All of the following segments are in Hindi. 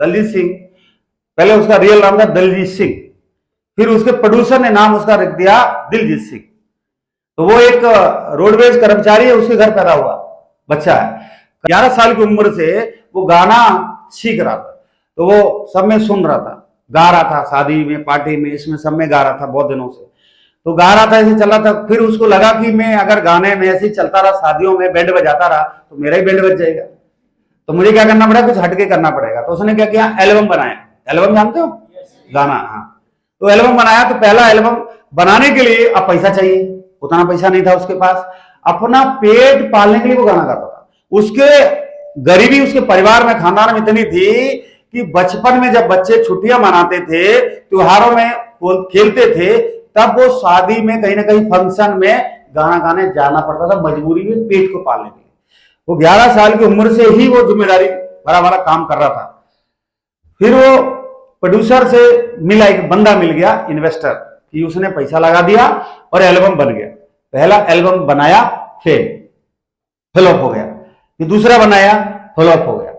दलजीत सिंह, पहले उसका रियल नाम था दलजीत सिंह, फिर उसके प्रोड्यूसर ने नाम उसका रख दिया दिलजीत सिंह। तो वो एक रोडवेज कर्मचारी है, उसके घर पैदा हुआ बच्चा है। 11 साल की उम्र से वो गाना सीख रहा था, तो वो सब में सुन रहा था, गा रहा था, शादी में, पार्टी में, इसमें सब में गा रहा था बहुत दिनों से। तो गा रहा था, ऐसे चला था। फिर उसको लगा कि मैं अगर गाने में ऐसे ही चलता रहा, शादियों में बैंड बजाता रहा, तो मेरा ही बैंड बज जाएगा, तो मुझे क्या करना पड़ेगा, कुछ हटके करना पड़ेगा। तो उसने क्या किया, एल्बम बनाया। एल्बम जानते हो? गाना, हाँ। तो एल्बम बनाया। तो पहला एल्बम बनाने के लिए अब पैसा चाहिए, उतना पैसा नहीं था उसके पास। अपना पेट पालने के लिए वो गाना गाता था। उसके गरीबी उसके परिवार में, खानदान में इतनी थी कि बचपन में जब बच्चे छुट्टियां मनाते थे, त्योहारों में खेलते थे, तब वो शादी में, कहीं ना कहीं फंक्शन में गाना गाने जाना पड़ता था, मजबूरी में पेट को पालने के लिए। वो 11 साल की उम्र से ही वो जिम्मेदारी बड़ा बड़ा काम कर रहा था। फिर वो प्रोड्यूसर से मिला, एक बंदा मिल गया, इन्वेस्टर, कि उसने पैसा लगा दिया और एल्बम बन गया। पहला एल्बम बनाया, फ्लॉप हो गया। फिर दूसरा बनाया, फ्लॉप हो गया।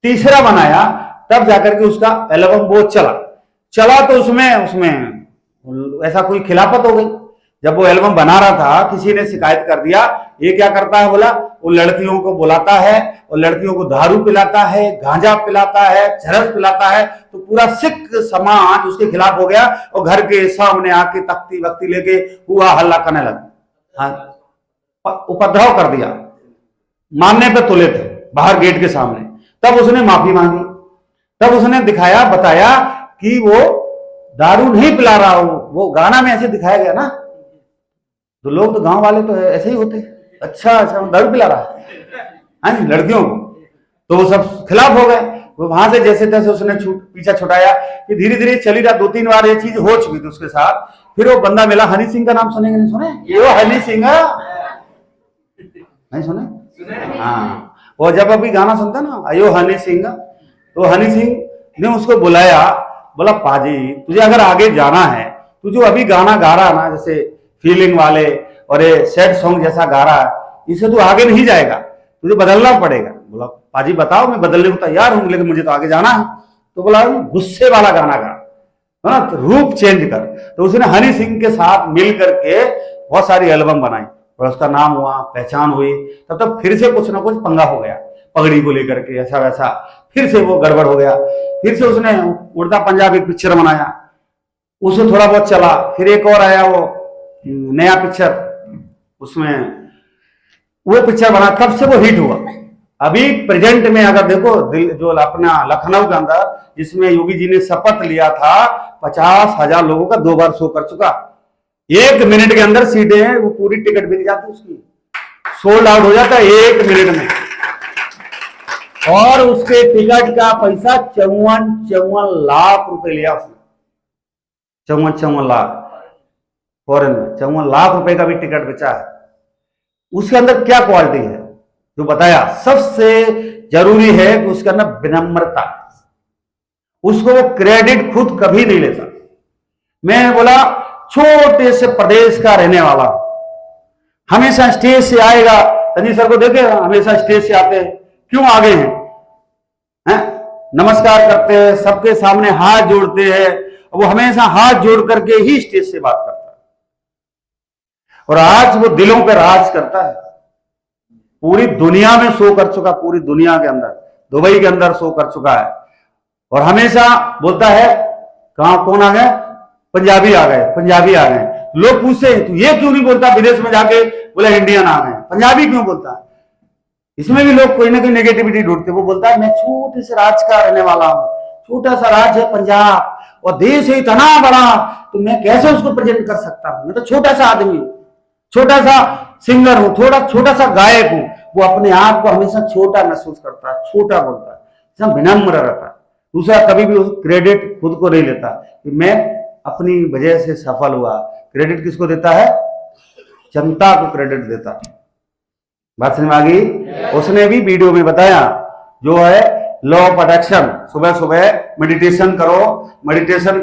तीसरा बनाया, तब जाकर के उसका एल्बम वो चला। तो उसमें ऐसा कोई खिलाफत हो गई। जब वो एल्बम बना रहा था, किसी ने शिकायत कर दिया, ये क्या करता है, बोला वो लड़कियों को बुलाता है और लड़कियों को दारू पिलाता है, गांजा पिलाता है, चरस पिलाता है। तो पूरा सिख समाज उसके खिलाफ हो गया और घर के सामने आके तख्ती वक्ती लेके हुआ हल्ला करने लगा, उपद्रव कर दिया, मारने पे तुले थे बाहर गेट के सामने। तब उसने माफी मांगी, तब उसने दिखाया, बताया कि वो दारू नहीं पिला रहा हूं। वो गाना में ऐसे दिखाया गया ना, तो लोग, तो गांव वाले तो ऐसे ही होते, अच्छा दारू पिला रहा है लड़कियों को, तो वो सब खिलाफ हो गए। वो वहां से जैसे तैसे उसने पीछा छुटाया कि धीरे धीरे चली रहा। 2-3 बार ये चीज हो चुकी थी उसके साथ। फिर वो बंदा मिला, हनी सिंह का नाम सुनेंगे, नहीं सुने? ये वो हनी सिंह, नहीं सुने? हाँ, वो जब अभी गाना सुनता ना, अयो हनी सिंह, तो हनी सिंह ने उसको बुलाया, बोला पाजी तुझे अगर आगे जाना है, तू जो अभी गाना गा रहा ना, जैसे फीलिंग वाले और ये सैड सॉन्ग जैसा गा रहा है, इसे तू आगे नहीं जाएगा, तुझे बदलना पड़ेगा। बोला पाजी बताओ, मैं बदलने को तैयार हूं, लेकिन मुझे तो आगे जाना है। तो बोला गुस्से वाला गाना गा, है ना, तो रूप चेंज कर। तो उसने हनी सिंह के साथ मिल करके बहुत सारी एल्बम बनाई और उसका नाम हुआ, पहचान हुई। तब तक फिर से कुछ ना कुछ पंगा हो गया, पगड़ी को लेकर के ऐसा वैसा, फिर से वो गड़बड़ हो गया। फिर से उसने उड़ता पंजाब एक पिक्चर बनाया, उसे थोड़ा बहुत चला। फिर एक और आया वो नया पिक्चर, उसमें वो पिक्चर बना, तब से वो हिट हुआ। अभी प्रेजेंट में अगर देखो, जो अपना लखनऊ के अंदर, जिसमें योगी जी ने शपथ लिया था, 50,000 लोगों का 2 बार शो कर चुका। 1 मिनट के अंदर सीटें हैं, वो पूरी टिकट बिक जाती, उसकी सोल्ड आउट हो जाता है 1 मिनट में। और उसके टिकट का पैसा 54 लाख रुपए लिया उसने, 54 लाख फॉरेन में, 54 लाख रुपए का भी टिकट बेचा है। उसके अंदर क्या क्वालिटी है जो बताया, सबसे जरूरी है कि उसके अंदर विनम्रता, उसको वो क्रेडिट खुद कभी नहीं लेता। मैंने बोला छोटे से प्रदेश का रहने वाला, हमेशा स्टेज से आएगा, संजय सर को देखे हमेशा स्टेज से आते हैं, क्यों आगे हैं, नमस्कार करते हैं, सबके सामने हाथ जोड़ते हैं, वो हमेशा हाथ जोड़ करके ही स्टेज से बात करता है। और आज वो दिलों पे राज करता है, पूरी दुनिया में शो कर चुका, पूरी दुनिया के अंदर, दुबई के अंदर शो कर चुका है। और हमेशा बोलता है कहां कौन आ गए, पंजाबी आ गए, पंजाबी आ गए। लोग पूछते हैं तू ये क्यों नहीं बोलता, विदेश में जाके बोला इंडियन आ गए, पंजाबी क्यों बोलता है? इसमें भी लोग कोई ना कोई नेगेटिविटी ढूंढते। वो बोलता है मैं छोटे से राज्य का रहने वाला हूं, छोटा सा राज्य है पंजाब, और देश है इतना बड़ा, तो मैं कैसे उसको प्रेजेंट कर सकता हूं, मैं तो छोटा सा आदमी हूं, छोटा सा सिंगर हूं, छोटा सा गायक हूं। वो अपने आप को हमेशा छोटा महसूस करता है, छोटा बोलता है, विनम्र रहता है। दूसरा, कभी भी क्रेडिट खुद को नहीं लेता कि मैं अपनी वजह से सफल हुआ। क्रेडिट किसको देता है? जनता को क्रेडिट देता है। बात समझ में आ गई? उसने भी वीडियो में बताया, जो है लॉ ऑफ अट्रैक्शन, सुबह सुबह मेडिटेशन करो, मेडिटेशन